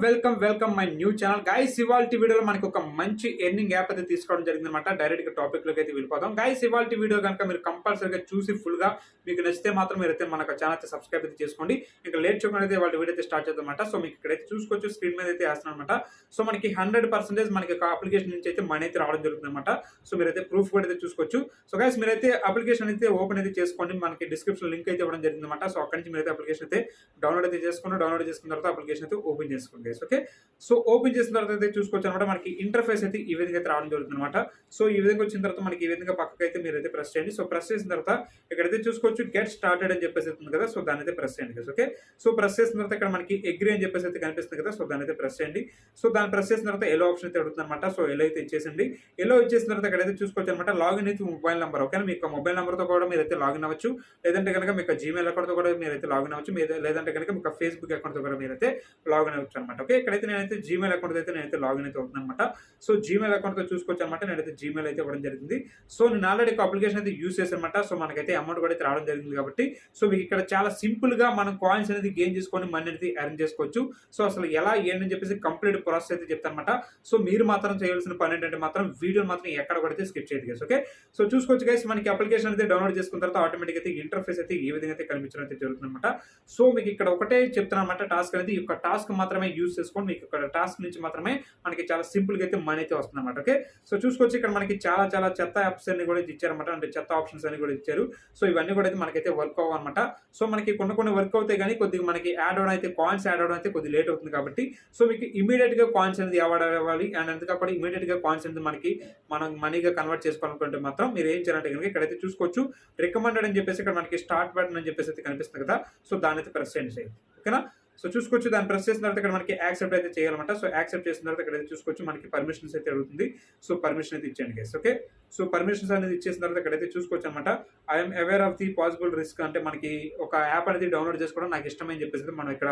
Welcome my new channel guys. ఇవాల్టి వీడియోలో మనకి ఒక మంచి ఎర్నింగ్ యాప్ అయితే తీసుకోవడం జరిగిందన్నమాట. డైరెక్ట్ గా టాపిక్ లోకి అయితే వెళ్ళిపోతాం. గైస్, ఇవాల్టి వీడియో కనుక మీరు కంపల్సరీగా చూసి ఫుల్ గా మీకు నచ్చితే మాత్రం మీరైతే మన ఛానల్ అయితే సబ్స్క్రైబ్ అయితే చేసుకోండి. ఇంకా లేట్ చేయకుండా అయితే వాళ్ళ వీడియో అయితే స్టార్ట్ చేద్దాం అనమాట. సో మీకు ఇక్కడైతే చూసుకోవచ్చు, స్క్రీన్ మీద అయితే వేస్తున్నాను అనమాట. సో మనకి 100% మనకి అప్లికేషన్ నుంచి అయితే మనీ అయితే రావడం జరుగుతుంది అనమాట. సో మీరైతే ప్రూఫ్ కూడా అయితే చూసుకోవచ్చు. సో గైస్, మీరైతే అప్లికేషన్ అయితే ఓపెన్ అయితే చేసుకోండి. మనకి డిస్క్రిప్షన్ లింక్ అయితే ఇవ్వడం జరిగింది అనమాట. సో అక్కడి నుంచి మీరైతే అప్లికేషన్ అయితే డౌన్లోడ్ చేసుకున్న తర్వాత అప్లికేషన్ అయితే ఓపెన్ చేసుకోండి. ఓకే, సో ఓపెన్ చేసిన తర్వాత అయితే చూసుకోవచ్చు అనమాట. మనకి ఇంటర్ఫేస్ అయితే ఈ విధంగా అయితే రావడం జరుగుతుంది అనమాట. సో ఈ విధంగా వచ్చిన తర్వాత మనకి ఈ విధంగా పక్కకి అయితే మీరు అయితే ప్రెస్ చేయండి. సో ప్రెస్ చేసిన తర్వాత ఇక్కడైతే చూసుకోవచ్చు గెట్ స్టార్టెడ్ అని చెప్పేసి అవుతుంది కదా. సో దాని అయితే ప్రెస్ చేయండి. ఓకే, సో ప్రెస్ చేసిన తర్వాత ఇక్కడ మనకి అగ్రీ అని చెప్పేసి అయితే కనిపిస్తుంది కదా. సో దాని అయితే ప్రెస్ చేయండి. సో దాన్ని ప్రెస్ చేసిన తర్వాత ఎలో ఆప్షన్ అయితే అడుగుతుంది అనమాట. సో ఎలో అయితే ఇచ్చేసండి. ఎలో ఇచ్చేసిన తర్వాత ఇక్కడైతే చూసుకోవచ్చు అనమాట. లాగిన్ అయితే మొబైల్ నెంబర్. ఓకే, మీకు మొబైల్ నెంబర్తో కూడా మీరైతే లాగిన్ అవ్వచ్చు. లేదంటే కనుక మీకు జీమెయిల్ అకౌంట్తో కూడా మీరైతే లాగిన్ అవ్వచ్చు. లేదంటే కనుక మీకు ఫేస్బుక్ అకౌంట్తో కూడా మీరైతే లాగిన్ అవ్వచ్చు అనమాట. ఓకే, ఇక్కడైతే నేనైతే జీమెయిల్ అకౌంట్ అయితే నేనైతే లాగిన్ అయితే అవుతుంది అనమాట. సో జీమెయిల్ అకౌంట్తో చూసుకోవచ్చు అనమాట. నేనైతే జీమెయిల్ అయితే ఇవ్వడం జరిగింది. సో నేను ఆల్రెడీ అప్లికేషన్ అయితే యూస్ చేశాను అనమాట. సో మనకైతే అమౌంట్ కూడా అయితే రావడం జరిగింది కాబట్టి సో మీకు ఇక్కడ చాలా సింపుల్ గా మనం కాయిన్స్ అనేది గెయిన్ చేసుకొని మనీ అనేది ఎర్న్ చేసుకోవచ్చు. సో అసలు ఎలా ఏంటని చెప్పేసి కంప్లీట్ ప్రాసెస్ అయితే చెప్తాను అనమాట. సో మీరు మాత్రం చేయాల్సిన పని ఏంటంటే మాత్రం వీడియో మాత్రం ఎక్కడ కూడా స్కిప్ చేయదు గైస్. ఓకే, సో చూసుకోవచ్చు గైస్, మనకి అప్లికేషన్ అయితే డౌన్లోడ్ చేసుకున్న తర్వాత ఆటోమేటిక్ అయితే ఇంటర్ఫేస్ అయితే ఈ విధంగా అయితే కనిపించడం అయితే జరుగుతుంది అనమాట. సో మీకు ఇక్కడ ఒకటే చెప్తాను అనమాట, టాస్క్ అనేది ఈ యొక్క టాస్క్ మాత్రమే యూస్ చేసుకొని మీకు ఇక్కడ టాస్క్ నుంచి మాత్రమే మనకి చాలా సింపుల్ గా అయితే మనీ అయితే వస్తుంది అనమాట. ఓకే, సో చూసుకోవచ్చు ఇక్కడ మనకి చాలా చెత్త యాప్స్ అన్ని కూడా ఇచ్చారన్నమాట. అంటే చెత్త ఆప్షన్స్ అన్ని కూడా ఇచ్చారు. సో ఇవన్నీ కూడా అయితే మనకైతే వర్క్ అవ్వనమాట. సో మనకి కొన్ని వర్క్ అవుతాయి కానీ కొద్దిగా మనకి యాడ్ అవడం అయితే కాయిన్స్ యాడ్ అవడం అయితే కొద్దిగా లేట్ అవుతుంది కాబట్టి సో మీకు ఇమీడియట్ గా కాయిన్స్ అనేది యాడ్ అవ్వాలి. అండ్ అంతేకాకుండా ఇమీడియట్ గా కాయిన్స్ అనేది మనం మనీగా కన్వర్ట్ చేసుకోవాలనుకుంటే మాత్రం మీరు ఏం చేయాలంటే కనుక ఇక్కడైతే చూసుకోవచ్చు రికమెండెడ్ అని చెప్పేసి ఇక్కడ మనకి స్టార్ట్ బటన్ అని చెప్పేసి అయితే కనిపిస్తుంది కదా. సో దాని అయితే ప్రెస్ చేయండి. ఓకేనా, సో చూసుకోవచ్చు దాన్ని ప్రెస్ చేసిన తర్వాత ఇక్కడ మనకి యాక్సెప్ట్ అయితే చేయాలన్నమాట. సో యాక్సెప్ట్ చేసిన తర్వాత ఇక్కడ చూసుకోవచ్చు మనకి పర్మిషన్స్ అయితే అడుగుతుంది. సో పర్మిషన్ అయితే ఇచ్చేయండి గైస్. ఓకే, సో పర్మిషన్స్ అనేది ఇచ్చేసిన తర్వాత ఇక్కడైతే చూసుకోవచ్చు అనమాట. I'm aware of the possible risk. అంటే మనకి ఒక యాప్ అనేది డౌన్లోడ్ చేసుకోవడం నాకు ఇష్టమని చెప్పేసి మనం ఇక్కడ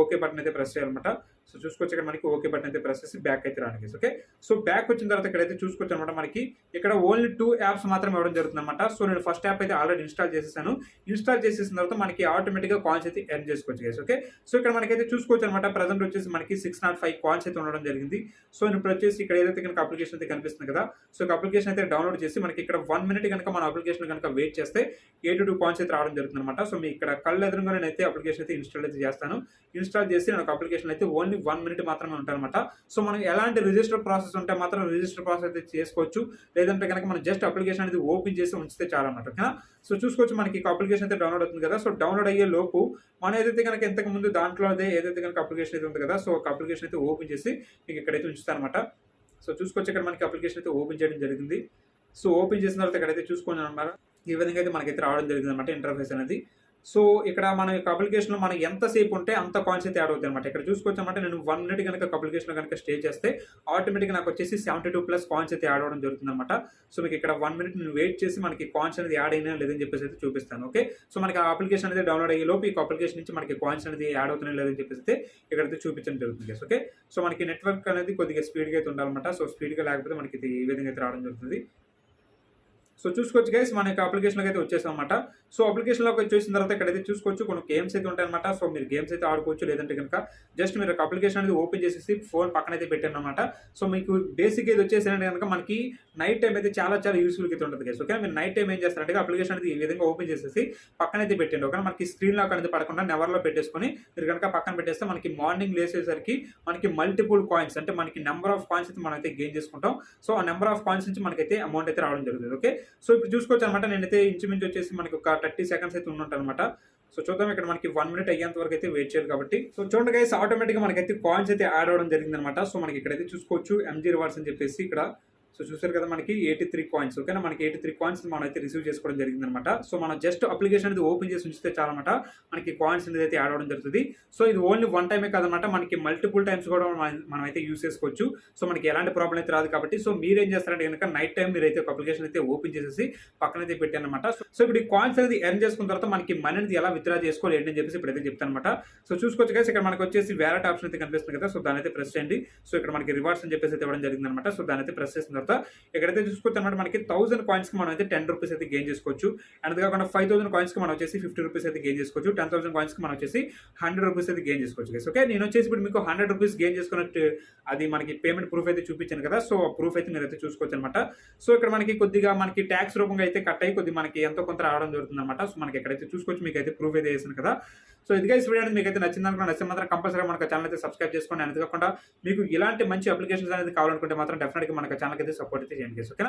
ఓకే బటన్ అయితే ప్రెస్ చేయాలన్నమాట. సో చూసుకోవచ్చు ఇక్కడ మనకి ఓకే బటన్ అయితే ప్రెస్ చేసి బ్యాక్ అయితే రాండి గైస్. ఓకే, సో బ్యాక్ వచ్చిన తర్వాత ఇక్కడైతే చూసుకోవచ్చు అనమాట. మనకి ఇక్కడ ఓన్లీ 2 యాప్స్ మాత్రం ఇవ్వడం జరుగుతుంది అనమాట. సో నేను ఫస్ట్ యాప్ అయితే ఆల్రెడీ ఇన్స్టాల్ చేసేసాను. ఇన్స్టాల్ చేసేసిన తర్వాత మనకి ఆటోమేటిక్ గా కాయిన్స్ అయితే ఎర్న్ చేసుకోవచ్చు గైస్. ఓకే, సో ఇక్కడ మనకైతే చూసుకోవచ్చు అనమాట. ప్రజెంట్ వచ్చేసి మనకి 605 కాయిన్స్ అయితే ఉండడం జరిగింది. సో ఇప్పుడు వచ్చేసి ఇక్కడ ఏదైతే కనుక అప్లికేషన్ అయితే కనిపిస్తుంది కదా. సో అప్లికేషన్ అయితే డౌన్లోడ్ చేసి మనకి ఇక్కడ 1 మినిట్ కనుక మన అప్లికేషన్ కనుక వెయిట్ చేస్తే 82 కాయిన్స్ అయితే రావడం జరుగుతుంది అనమాట. సో మీ ఇక్కడ కళ్ళు ఎదురుగా నేనైతే అప్లికేషన్ అయితే ఇన్స్టాల్ అయితే చేస్తాను. ఇన్స్టాల్ చేసి నాకు అప్లికేషన్ అయితే ఓన్లీ 1 మినిట్ మాత్రమే ఉంటారనమాట. సో మనం ఎలాంటి రిజిస్టర్ ప్రాసెస్ ఉంటే మాత్రం రిజిస్టర్ ప్రాసెస్ అయితే చేసుకోవచ్చు. లేదంటే కనుక మనం జస్ట్ అప్లికేషన్ అనేది ఓపెన్ చేసి ఉంచితే చాలా అనమాట. ఓకేనా, సో చూసుకోవచ్చు మనకి అప్లికేషన్ అయితే డౌన్లోడ్ అవుతుంది కదా. సో డౌన్లోడ్ అయ్యే లోపు మనం ఏదైతే కనుక ఇంతకు ముందు దాంట్లో ఏదైతే కనుక అప్లికేషన్ అయితే ఉంది కదా. సో ఒక అప్లికేషన్ అయితే ఓపెన్ చేసి మీకు ఇక్కడైతే ఉంచుతాను అనమాట. సో చూసుకోవచ్చు ఇక్కడ మనకి అప్లికేషన్ అయితే ఓపెన్ చేయడం జరిగింది. సో ఓపెన్ చేసిన తర్వాత ఇక్కడైతే చూసుకోండి అనమాట. ఈ విధంగా అయితే మనకైతే రావడం జరిగింది అనమాట ఇంటర్ఫేస్ అనేది. సో ఇక్కడ మన యొక్క అప్లికేషన్లో మనం ఎంతసేపు ఉంటే అంత కాయిన్స్ అయితే యాడ్ అవుతాయి అనమాట. ఇక్కడ చూసుకోవచ్చు అనమాట. నేను 1 మినిట్ కనుక అప్లికేషన్లో కనుక స్టే చేస్తే ఆటోమేటిక్గా నాకు వచ్చేసి 72+ కాయిన్స్ అయితే యాడ్ అవ్వడం జరుగుతుంది అనమాట. సో మీకు ఇక్కడ 1 మినిట్ నేను వెయిట్ చేసి మనకి కాయిన్స్ అనేది యాడ్ అయినా లేదని చెప్పేసి అయితే చూపిస్తాను. ఓకే, సో మనకి ఆ అప్లికేషన్ అనేది డౌన్లోడ్ అయ్యే లోపు ఈ అప్లికేషన్ నుంచి మనకి కాయిన్స్ అనేది యాడ్ అవుతున్నాయి లేదని చెప్పేసి అయితే ఇక్కడైతే చూపించడం జరుగుతుంది. ఓకే, సో మనకి నెట్వర్క్ అనేది కొద్దిగా స్పీడ్గా అయితే ఉండాలన్నమాట. సో స్పీడ్గా లేకపోతే మనకి ఈ విధంగా అయితే రావడం జరుగుతుంది. సో చూసుకోవచ్చు గైస్, మన యొక్క అప్లికేషన్లోకి అయితే వచ్చేసాం అనమాట. సో అప్లికేషన్లోకి వచ్చేసిన తర్వాత ఇక్కడైతే చూసుకోవచ్చు కొన్ని గేమ్స్ అయితే ఉంటాయన్నమాట. సో మీరు గేమ్స్ అయితే ఆడుకోవచ్చు. లేదంటే కనుక జస్ట్ మీరు అప్లికేషన్ అనేది ఓపెన్ చేసేసి ఫోన్ పక్కన అయితే పెట్టాను అనమాట. సో మీకు బేసిక్ ఇది వచ్చేసి కనుక మనకి నైట్ టైం అయితే చాలా యూస్ఫుల్ అయితే ఉంటుంది గైస్. ఓకే, మీరు నైట్ టైం ఏం చేస్తారంటే అప్లికేషన్ అనేది ఈ విధంగా ఓపెన్ చేసేసి పక్కన అయితే పెట్టండి. ఓకే, మనకి స్క్రీన్ లాక్ అనేది పడకుండా నెవర్లో పెట్టేసుకొని మీరు కనుక పక్కన పెట్టేస్తే మనకి మార్నింగ్ లేసేసరికి మనకి మల్టిపుల్ కాయిన్స్ అంటే మనకి నెంబర్ ఆఫ్ కాయిన్స్ అయితే మనం అయితే గెయిన్ చేసుకుంటాం. సో ఆ నెంబర్ ఆఫ్ కాయిన్స్ నుంచి మనకైతే అమౌంట్ అయితే రావడం జరుగుతుంది. ఓకే, సో ఇప్పుడు చూసుకోవచ్చు అనమాట. నేనైతే ఇంచుమించు వచ్చేసి మనకి ఒక 30 సెకండ్స్ అయితే ఉంటాను అనమాట. సో చూద్దాం, ఇక్కడ మనకి 1 మినిట్ అయ్యేంత వరకు అయితే వెయిట్ చేయాలి కాబట్టి. సో చూడండి గైస్, ఆటోమేటిక్గా మనకైతే కాయిన్స్ అయితే యాడ్ అవ్వడం జరిగింది అనమాట. సో మనకి ఇక్కడైతే చూసుకోవచ్చు MG రివార్డ్స్ అని చెప్పేసి ఇక్కడ సో చూసారు కదా మనకి 83 కాయిన్స్. ఓకేనా, మనకి 83 కాయిన్స్ మనం అయితే రిసీవ్ చేసుకోవడం జరిగింది అనమాట. సో మనం జస్ట్ అప్లికేషన్ అనేది ఓపెన్ చేసి ఉంచితే చాలా అనమాట మనకి కాయిన్స్ అనేది అయితే యాడ్ అవ్వడం జరుగుతుంది. సో ఇది ఓన్లీ 1 టైమే కాదనమాట, మనకి మల్టిపుల్ టైమ్స్ కూడా మనం అయితే యూస్ చేసుకోవచ్చు. సో మనకి ఎలాంటి ప్రాబ్లం అయితే రాదు కాబట్టి సో మీరేం చేస్తారంటే కనుక నైట్ టైం మీరు అయితే ఒక అప్లికేషన్ అయితే ఓపెన్ చేసేసి పక్కన అయితే పెట్టాను అనమాట. సో ఇప్పుడు ఈ కాయిన్స్ అనేది ఎర్న్ చేసుకున్న తర్వాత మనకి మనీ అనేది ఎలా విత్డ్రా చేసుకోవాలి ఏంటని చెప్పేసి ఇప్పుడైతే చెప్తాను అనమాట. సో చూసుకోవచ్చు గైస్, ఇక్కడ మనకి వచ్చేసి వ్యాలెట్ ఆప్షన్ అయితే కనిపిస్తుంది కదా. సో దాని అయితే ప్రెస్ చేయండి. సో ఇక్కడ మనకి రివార్డ్స్ అని చెప్పేసి అయితే ఇవ్వడం జరిగింది అనమాట. సో దాని అయితే ప్రెస్ చేసిన తర్వాత తర్వాత ఇక్కడైతే చూసుకోవచ్చు అనమాట మనకి 1000 కాయిన్స్కి మనం అయితే 10 రూపీస్ అయితే గెయిన్ చేసుకోవచ్చు. అండ్ కాకుండా 5000 కాయిన్స్కి మనం వచ్చేసి 50 రూపీస్ అయితే గెయిన్ చేసుకోవచ్చు. 10,000 కాయిన్స్కి మనం వచ్చేసి 100 రూపీస్ అయితే గెయిన్ చేసుకోవచ్చు గైస్. ఓకే, నేను వచ్చేసి ఇప్పుడు మీకు 100 రూపీస్ గెయిన్ చేసుకున్నట్టు అది మనకి పేమెంట్ ప్రూఫ్ అయితే చూపించాను కదా. సో ప్రూఫ్ అయితే మీరు అయితే చూసుకోవచ్చు అనమాట. సో ఇక్కడ మనకి కొద్దిగా మనకి ట్యాక్స్ రూపంగా అయితే కట్ అయ్యి కొద్దిగా మనకి ఎంతో కొంత రావడం జరుగుతుంది అనమాట. సో మనకి ఎక్కడైతే చూసుకోవచ్చు, మీకు అయితే ప్రూఫ్ అయితే వేసాను కదా. సో ఇది గైస్ వీడియో అనేది మీకు అయితే నచ్చింది అనుకున్నా, నచ్చితే మాత్రం కంపల్సరీగా మనకు ఛానల్ అయితే సబ్స్క్రైబ్ చేసుకోండి. అంతేకాకుండా మీకు ఇలాంటి మంచి అప్లికేషన్స్ అనేది కావాలనుకుంటే మాత్రం డెఫినెట్గా మనకు ఛానల్ అయితే సపోర్ట్ అయితే చేయండి గైస్. ఓకేనా.